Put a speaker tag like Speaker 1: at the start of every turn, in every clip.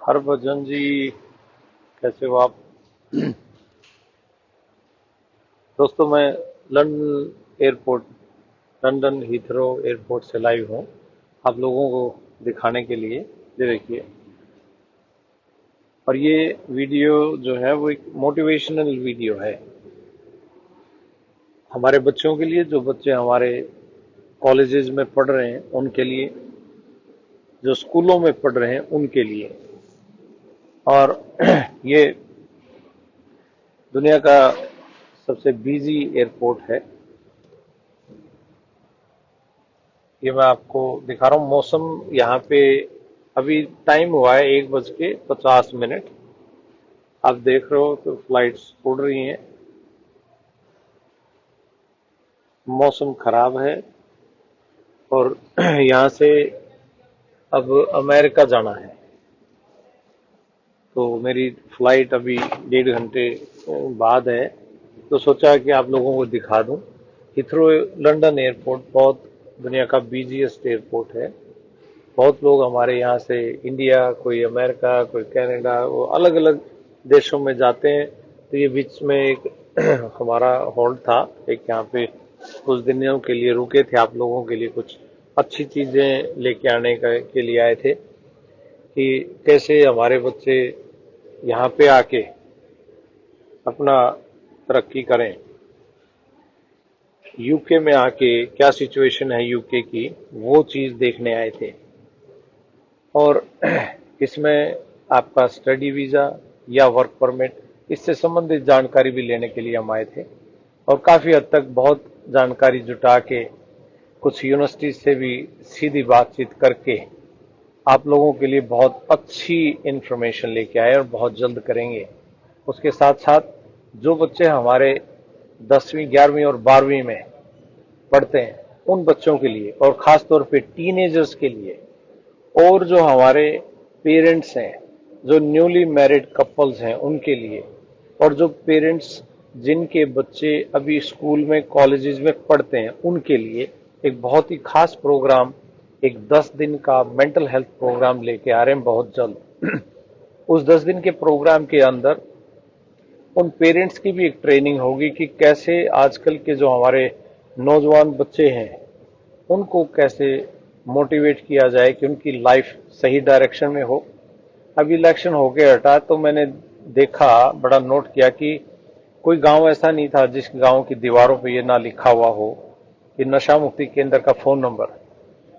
Speaker 1: हरभजन जी, कैसे हो आप? दोस्तों, मैं London airport London Heathrow airport से लाइव हूँ आप लोगों को दिखाने के लिए। ये देखिए। और ये वीडियो जो है वो एक मोटिवेशनल वीडियो है हमारे बच्चों के लिए, जो बच्चे हमारे कॉलेजेस में पढ़ रहे हैं उनके लिए, जो स्कूलों में पढ़ रहे हैं उनके लिए। और ये दुनिया का सबसे बिजी एयरपोर्ट है। ये मैं आपको दिखा रहा हूँ। मौसम यहाँ पे अभी टाइम हुआ है 1:50। आप देख रहे हो तो फ्लाइट्स उड़ रही हैं। मौसम खराब है और यहाँ से अब अमेरिका जाना है, तो मेरी फ्लाइट अभी 1.5 घंटे बाद है। तो सोचा कि आप लोगों को दिखा दूं। हिथ्रो लंदन एयरपोर्ट बहुत दुनिया का बिजीएस्ट एयरपोर्ट है। बहुत लोग हमारे यहाँ से इंडिया, कोई अमेरिका, कोई कनाडा, वो अलग अलग देशों में जाते हैं। तो ये बीच में एक हमारा हॉल्ट था, एक यहाँ पे कुछ दिनों के लिए रुके थे। आप लोगों के लिए कुछ अच्छी चीजें लेके आने के लिए आए थे कि कैसे हमारे बच्चे यहाँ पे आके अपना तरक्की करें। यूके में आके क्या सिचुएशन है यूके की, वो चीज देखने आए थे। और इसमें आपका स्टडी वीजा या वर्क परमिट, इससे संबंधित जानकारी भी लेने के लिए हम आए थे। और काफी हद तक बहुत जानकारी जुटा के कुछ यूनिवर्सिटी से भी सीधी बातचीत करके आप लोगों के लिए बहुत अच्छी इंफॉर्मेशन लेके आए और बहुत जल्द करेंगे। उसके साथ साथ जो बच्चे हमारे 10वीं 11वीं और 12वीं में पढ़ते हैं उन बच्चों के लिए, और खास तौर पे टीनेजर्स के लिए, और जो हमारे पेरेंट्स हैं, जो न्यूली मैरिड कपल्स हैं उनके लिए, और जो पेरेंट्स जिनके बच्चे अभी स्कूल में कॉलेजेस में पढ़ते हैं उनके लिए एक बहुत ही खास प्रोग्राम, एक 10 दिन का मेंटल हेल्थ प्रोग्राम लेके आ रहे हैं बहुत जल्द। उस 10 दिन के प्रोग्राम के अंदर उन पेरेंट्स की भी एक ट्रेनिंग होगी कि कैसे आजकल के जो हमारे नौजवान बच्चे हैं उनको कैसे मोटिवेट किया जाए कि उनकी लाइफ सही डायरेक्शन में हो। अभी इलेक्शन होके हटा तो मैंने देखा, बड़ा नोट किया कि कोई गांव ऐसा नहीं था जिस गांव की दीवारों पे ये ना लिखा हुआ हो कि नशा मुक्ति केंद्र का फोन नंबर।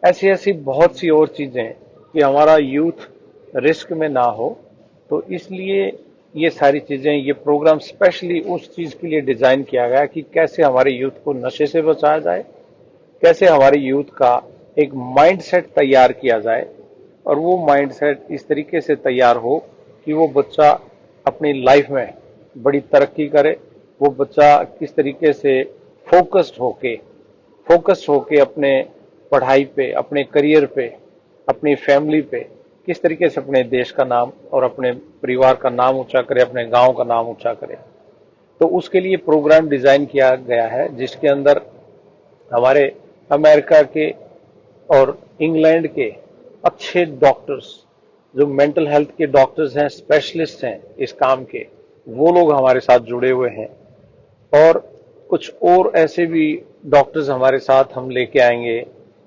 Speaker 1: ऐसी ऐसी बहुत सी और चीजें कि हमारा यूथ रिस्क में ना हो। तो इसलिए ये सारी चीजें, ये प्रोग्राम स्पेशली उस चीज के लिए डिजाइन किया गया कि कैसे हमारे यूथ को नशे से बचाया जाए, कैसे हमारे यूथ का एक माइंडसेट तैयार किया जाए, और वो माइंडसेट इस तरीके से तैयार हो कि वो बच्चा अपनी लाइफ में बड़ी तरक्की करे। वो बच्चा किस तरीके से फोकस्ड होके अपने पढ़ाई पे, अपने करियर पे, अपनी फैमिली पे किस तरीके से अपने देश का नाम और अपने परिवार का नाम ऊंचा करे, अपने गांव का नाम ऊंचा करे। तो उसके लिए प्रोग्राम डिजाइन किया गया है जिसके अंदर हमारे अमेरिका के और इंग्लैंड के अच्छे डॉक्टर्स, जो मेंटल हेल्थ के डॉक्टर्स हैं, स्पेशलिस्ट हैं इस काम के, वो लोग हमारे साथ जुड़े हुए हैं। और कुछ और ऐसे भी डॉक्टर्स हमारे साथ हम लेके आएंगे,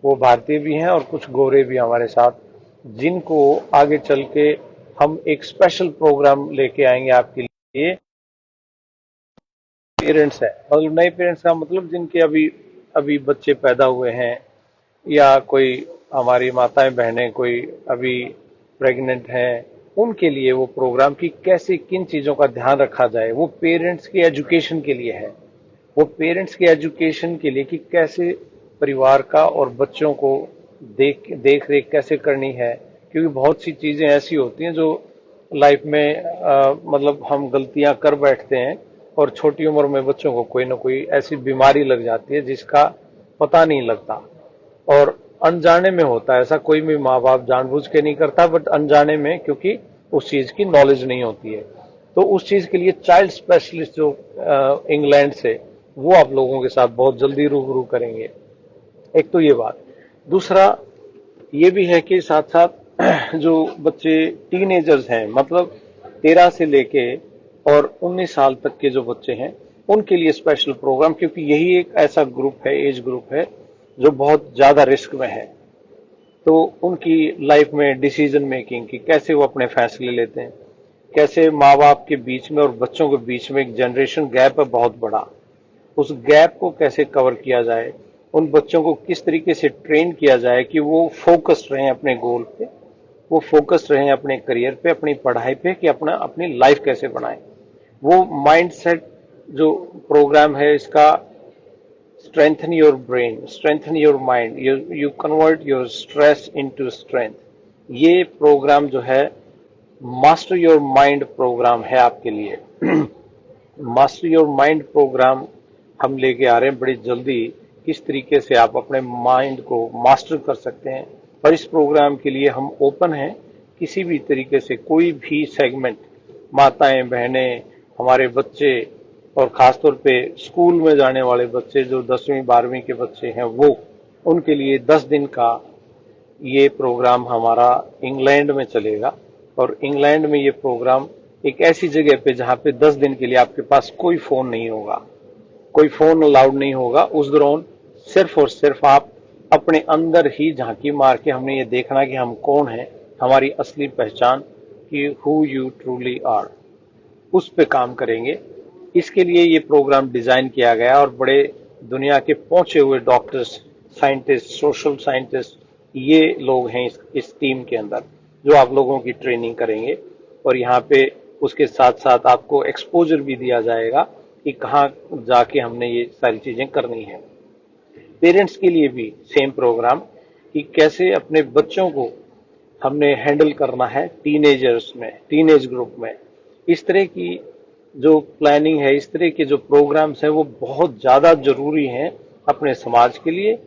Speaker 1: वो भारतीय भी हैं और कुछ गोरे भी हमारे साथ, जिनको आगे चल के हम एक स्पेशल प्रोग्राम लेके आएंगे आपके लिए। पेरेंट्स हैं, मतलब नए पेरेंट्स का मतलब जिनके अभी अभी बच्चे पैदा हुए हैं, या कोई हमारी माताएं बहनें कोई अभी प्रेग्नेंट हैं, उनके लिए वो प्रोग्राम की कैसे किन चीजों का ध्यान रखा जाए। वो पेरेंट्स की एजुकेशन के लिए है, वो पेरेंट्स की एजुकेशन के लिए कि कैसे परिवार का और बच्चों को देख रेख कैसे करनी है। क्योंकि बहुत सी चीजें ऐसी होती हैं जो लाइफ में मतलब हम गलतियां कर बैठते हैं, और छोटी उम्र में बच्चों को कोई ना कोई ऐसी बीमारी लग जाती है जिसका पता नहीं लगता, और अनजाने में होता है ऐसा। कोई भी माँ बाप जानबूझ के नहीं करता, बट अनजाने में, क्योंकि उस चीज की नॉलेज नहीं होती है। तो उस चीज के लिए चाइल्ड स्पेशलिस्ट जो इंग्लैंड से, वो आप लोगों के साथ बहुत जल्दी रूबरू करेंगे। एक तो ये बात। दूसरा ये भी है कि साथ साथ जो बच्चे टीनेजर्स हैं, मतलब 13 से लेके और 19 साल तक के जो बच्चे हैं, उनके लिए स्पेशल प्रोग्राम, क्योंकि यही एक ऐसा ग्रुप है, एज ग्रुप है, जो बहुत ज्यादा रिस्क में है। तो उनकी लाइफ में डिसीजन मेकिंग की, कैसे वो अपने फैसले लेते हैं, कैसे माँ बाप के बीच में और बच्चों के बीच में एक जनरेशन गैप है बहुत बड़ा, उस गैप को कैसे कवर किया जाए, उन बच्चों को किस तरीके से ट्रेन किया जाए कि वो फोकस्ड रहें अपने गोल पे, वो फोकस्ड रहें अपने करियर पे, अपनी पढ़ाई पे, कि अपना अपनी लाइफ कैसे बनाएं। वो माइंडसेट जो प्रोग्राम है इसका, strengthen your brain, strengthen your mind, you convert your stress into strength, ये प्रोग्राम जो है मास्टर योर माइंड प्रोग्राम है आपके लिए। मास्टर योर माइंड प्रोग्राम हम लेके आ रहे हैं बड़ी जल्दी, किस तरीके से आप अपने माइंड को मास्टर कर सकते हैं। और इस प्रोग्राम के लिए हम ओपन हैं, किसी भी तरीके से कोई भी सेगमेंट, माताएं बहनें, हमारे बच्चे, और खासतौर पे स्कूल में जाने वाले बच्चे जो 10वीं 12वीं के बच्चे हैं, वो उनके लिए 10 दिन का ये प्रोग्राम हमारा इंग्लैंड में चलेगा। और इंग्लैंड में ये प्रोग्राम एक ऐसी जगह पे जहां पे 10 दिन के लिए आपके पास कोई फोन नहीं होगा, कोई फोन अलाउड नहीं होगा। उस दौरान सिर्फ और सिर्फ आप अपने अंदर ही झांकी मार के, हमने ये देखना कि हम कौन हैं, हमारी असली पहचान, कि हु यू ट्रूली आर, उस पे काम करेंगे। इसके लिए ये प्रोग्राम डिजाइन किया गया, और बड़े दुनिया के पहुंचे हुए डॉक्टर्स, साइंटिस्ट, सोशल साइंटिस्ट, ये लोग हैं इस टीम के अंदर, जो आप लोगों की ट्रेनिंग करेंगे। और यहाँ पे उसके साथ साथ आपको एक्सपोजर भी दिया जाएगा कि कहाँ जाके हमने ये सारी चीजें करनी है। पेरेंट्स के लिए भी सेम प्रोग्राम, कि कैसे अपने बच्चों को हमने हैंडल करना है टीनेजर्स में, टीनेज ग्रुप में। इस तरह की जो प्लानिंग है, इस तरह के जो प्रोग्राम्स हैं, वो बहुत ज्यादा जरूरी हैं अपने समाज के लिए,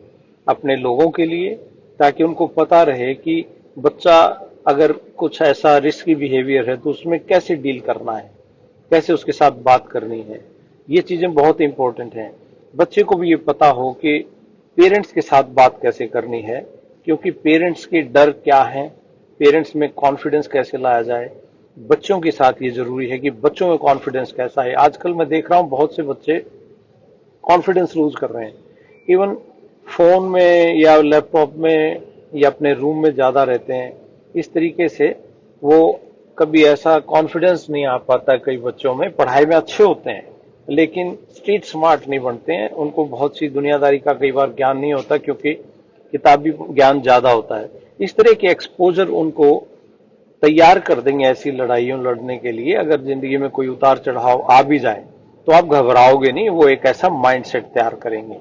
Speaker 1: अपने लोगों के लिए, ताकि उनको पता रहे कि बच्चा अगर कुछ ऐसा रिस्की बिहेवियर है तो उसमें कैसे डील करना है, कैसे उसके साथ बात करनी है। ये चीजें बहुत इंपॉर्टेंट हैं। बच्चे को भी ये पता हो कि पेरेंट्स के साथ बात कैसे करनी है, क्योंकि पेरेंट्स के डर क्या हैं, पेरेंट्स में कॉन्फिडेंस कैसे लाया जाए। बच्चों के साथ ये जरूरी है कि बच्चों में कॉन्फिडेंस कैसा है। आजकल मैं देख रहा हूं बहुत से बच्चे कॉन्फिडेंस लूज कर रहे हैं, इवन फोन में या लैपटॉप में या अपने रूम में ज्यादा रहते हैं। इस तरीके से वो कभी ऐसा कॉन्फिडेंस नहीं आ पाता। कई बच्चों में पढ़ाई में अच्छे होते हैं लेकिन स्ट्रीट स्मार्ट नहीं बनते हैं, उनको बहुत सी दुनियादारी का कई बार ज्ञान नहीं होता, क्योंकि किताबी ज्ञान ज्यादा होता है। इस तरह के एक्सपोजर उनको तैयार कर देंगे ऐसी लड़ाइयों लड़ने के लिए। अगर जिंदगी में कोई उतार चढ़ाव आ भी जाए तो आप घबराओगे नहीं, वो एक ऐसा माइंडसेट तैयार करेंगे।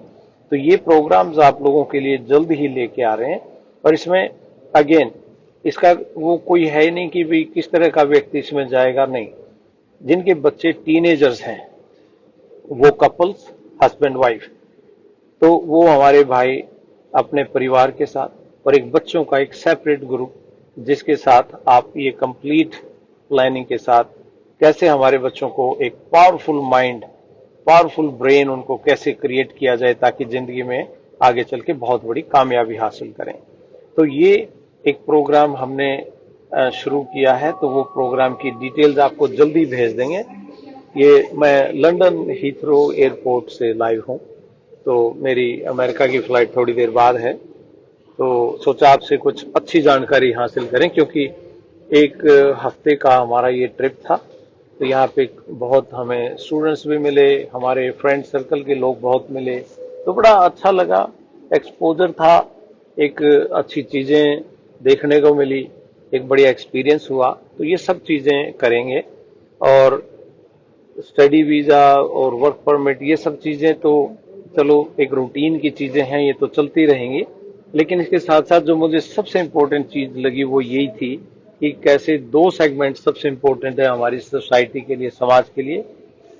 Speaker 1: तो ये प्रोग्राम्स आप लोगों के लिए जल्द ही लेके आ रहे हैं। और इसमें अगेन इसका वो कोई है नहीं कि भाई किस तरह का व्यक्ति इसमें जाएगा, नहीं। जिनके बच्चे टीनेजर्स हैं, वो कपल्स, हस्बैंड वाइफ, तो वो हमारे भाई अपने परिवार के साथ, और एक बच्चों का एक सेपरेट ग्रुप, जिसके साथ आप ये कंप्लीट प्लानिंग के साथ कैसे हमारे बच्चों को एक पावरफुल माइंड, पावरफुल ब्रेन उनको कैसे क्रिएट किया जाए, ताकि जिंदगी में आगे चल के बहुत बड़ी कामयाबी हासिल करें। तो ये एक प्रोग्राम हमने शुरू किया है, तो वो प्रोग्राम की डिटेल्स आपको जल्दी भेज देंगे। ये मैं लंदन हीथ्रो एयरपोर्ट से लाइव हूं, तो मेरी अमेरिका की फ्लाइट थोड़ी देर बाद है, तो सोचा आपसे कुछ अच्छी जानकारी हासिल करें, क्योंकि एक हफ्ते का हमारा ये ट्रिप था। तो यहाँ पे बहुत हमें स्टूडेंट्स भी मिले, हमारे फ्रेंड सर्कल के लोग बहुत मिले, तो बड़ा अच्छा लगा। एक्सपोजर था, एक अच्छी चीजें देखने को मिली, एक बढ़िया एक्सपीरियंस हुआ। तो ये सब चीजें करेंगे। और स्टडी वीजा और वर्क परमिट, ये सब चीजें तो चलो एक रूटीन की चीजें हैं, ये तो चलती रहेंगी। लेकिन इसके साथ साथ जो मुझे सबसे इम्पोर्टेंट चीज लगी वो यही थी कि कैसे दो सेगमेंट सबसे इम्पोर्टेंट है हमारी सोसाइटी के लिए, समाज के लिए।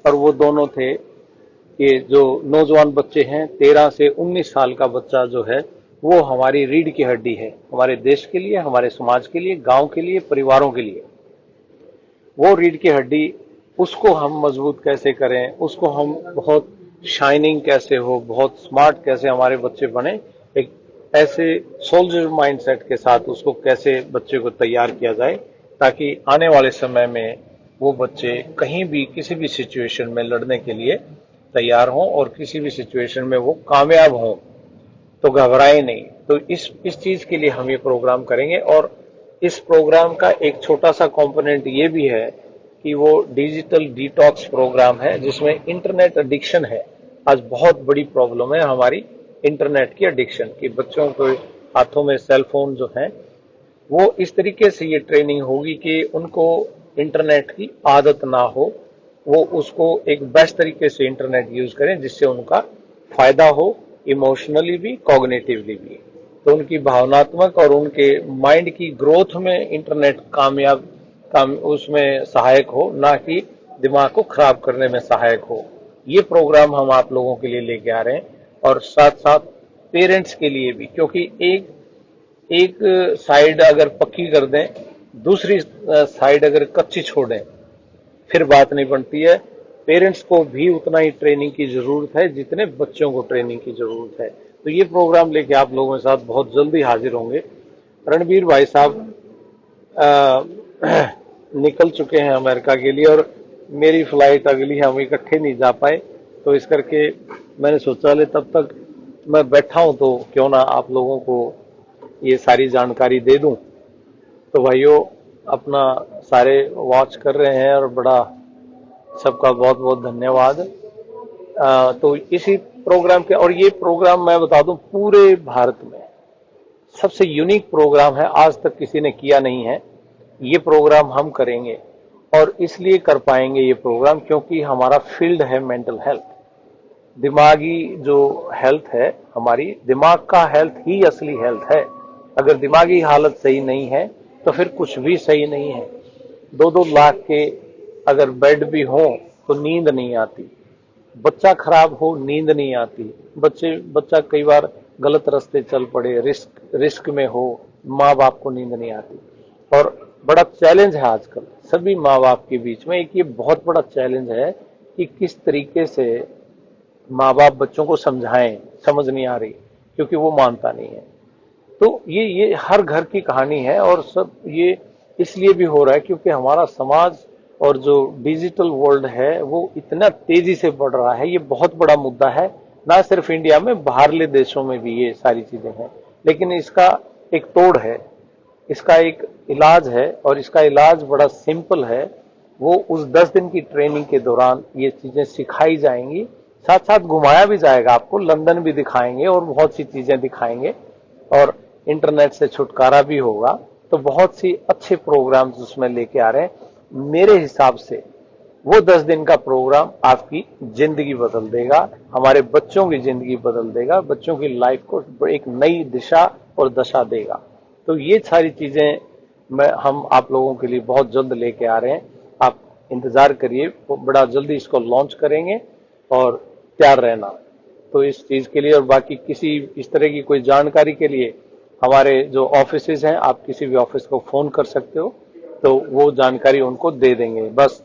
Speaker 1: और वो दोनों थे कि जो नौजवान बच्चे हैं, 13 से 19 साल का बच्चा जो है, वो हमारी रीढ़ की हड्डी है, हमारे देश के लिए, हमारे समाज के लिए, गांव के लिए, परिवारों के लिए। वो रीढ़ की हड्डी, उसको हम मजबूत कैसे करें, उसको हम बहुत शाइनिंग कैसे हो, बहुत स्मार्ट कैसे हमारे बच्चे बने, एक ऐसे सोल्जर माइंडसेट के साथ उसको कैसे बच्चे को तैयार किया जाए ताकि आने वाले समय में वो बच्चे कहीं भी किसी भी सिचुएशन में लड़ने के लिए तैयार हों और किसी भी सिचुएशन में वो कामयाब हों, तो घबराए नहीं। तो इस चीज के लिए हम ये प्रोग्राम करेंगे। और इस प्रोग्राम का एक छोटा सा कंपोनेंट ये भी है कि वो डिजिटल डिटॉक्स प्रोग्राम है, जिसमें इंटरनेट एडिक्शन है। आज बहुत बड़ी प्रॉब्लम है हमारी इंटरनेट की एडिक्शन की। बच्चों के हाथों में सेल फोन जो है, वो इस तरीके से ये ट्रेनिंग होगी कि उनको इंटरनेट की आदत ना हो, वो उसको एक बेस्ट तरीके से इंटरनेट यूज करें जिससे उनका फायदा हो, इमोशनली भी, कॉग्निटिवली भी। तो उनकी भावनात्मक और उनके माइंड की ग्रोथ में इंटरनेट काम उसमें सहायक हो, ना कि दिमाग को खराब करने में सहायक हो। ये प्रोग्राम हम आप लोगों के लिए लेके आ रहे हैं, और साथ साथ पेरेंट्स के लिए भी, क्योंकि एक एक साइड अगर पक्की कर दें, दूसरी साइड अगर कच्ची छोड़ दें, फिर बात नहीं बनती है। पेरेंट्स को भी उतना ही ट्रेनिंग की जरूरत है जितने बच्चों को ट्रेनिंग की जरूरत है। तो ये प्रोग्राम लेके आप लोगों के साथ बहुत जल्दी हाजिर होंगे। रणबीर भाई साहब निकल चुके हैं अमेरिका के लिए, और मेरी फ्लाइट अगली, हम इकट्ठे नहीं जा पाए, तो इस करके मैंने सोचा ले तब तक मैं बैठा हूं तो क्यों ना आप लोगों को ये सारी जानकारी दे दूं। तो भाइयों, अपना सारे वॉच कर रहे हैं और बड़ा सबका बहुत बहुत धन्यवाद। तो इसी प्रोग्राम के, और ये प्रोग्राम मैं बता दूं पूरे भारत में सबसे यूनिक प्रोग्राम है, आज तक किसी ने किया नहीं है। ये प्रोग्राम हम करेंगे, और इसलिए कर पाएंगे ये प्रोग्राम क्योंकि हमारा फील्ड है मेंटल हेल्थ। दिमागी जो हेल्थ है हमारी, दिमाग का हेल्थ ही असली हेल्थ है। अगर दिमागी हालत सही नहीं है तो फिर कुछ भी सही नहीं है। 2-2 लाख के अगर बेड भी हो तो नींद नहीं आती। बच्चा खराब हो, नींद नहीं आती। बच्चा कई बार गलत रास्ते चल पड़े, रिस्क में हो, माँ बाप को नींद नहीं आती। और बड़ा चैलेंज है आजकल सभी माँ बाप के बीच में, एक ये बहुत बड़ा चैलेंज है कि किस तरीके से माँ बाप बच्चों को समझाएं, समझ नहीं आ रही क्योंकि वो मानता नहीं है। तो ये हर घर की कहानी है, और सब ये इसलिए भी हो रहा है क्योंकि हमारा समाज और जो डिजिटल वर्ल्ड है वो इतना तेजी से बढ़ रहा है। ये बहुत बड़ा मुद्दा है, ना सिर्फ इंडिया में, बाहरले देशों में भी ये सारी चीजें हैं। लेकिन इसका एक तोड़ है, इसका एक इलाज है, और इसका इलाज बड़ा सिंपल है। वो उस 10 दिन की ट्रेनिंग के दौरान ये चीजें सिखाई जाएंगी, साथ साथ घुमाया भी जाएगा आपको, लंदन भी दिखाएंगे और बहुत सी चीजें दिखाएंगे, और इंटरनेट से छुटकारा भी होगा। तो बहुत सी अच्छे प्रोग्राम्स उसमें लेके आ रहे हैं। मेरे हिसाब से वो 10 दिन का प्रोग्राम आपकी जिंदगी बदल देगा, हमारे बच्चों की जिंदगी बदल देगा, बच्चों की लाइफ को एक नई दिशा और दशा देगा। तो ये सारी चीजें हम आप लोगों के लिए बहुत जल्द लेके आ रहे हैं। आप इंतजार करिए, बड़ा जल्दी इसको लॉन्च करेंगे, और तैयार रहना। तो इस चीज के लिए और बाकी किसी इस तरह की कोई जानकारी के लिए हमारे जो ऑफिसेज हैं, आप किसी भी ऑफिस को फोन कर सकते हो, तो वो जानकारी उनको दे देंगे। बस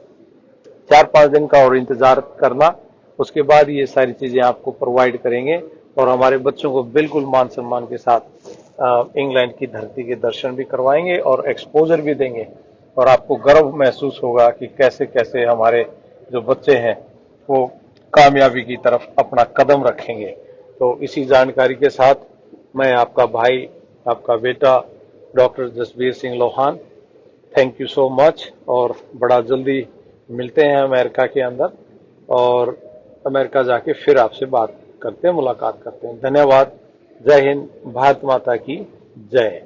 Speaker 1: 4-5 दिन का और इंतजार करना, उसके बाद ये सारी चीजें आपको प्रोवाइड करेंगे, और हमारे बच्चों को बिल्कुल मान सम्मान के साथ इंग्लैंड की धरती के दर्शन भी करवाएंगे और एक्सपोजर भी देंगे। और आपको गर्व महसूस होगा कि कैसे कैसे हमारे जो बच्चे हैं वो कामयाबी की तरफ अपना कदम रखेंगे। तो इसी जानकारी के साथ मैं आपका भाई, आपका बेटा doctor Jasbir Singh Lohan, thank you so much. और बड़ा जल्दी मिलते हैं अमेरिका के अंदर, और अमेरिका जाके फिर आपसे बात करते हैं, मुलाकात करते हैं। धन्यवाद। जय हिंद। भारत माता की जय।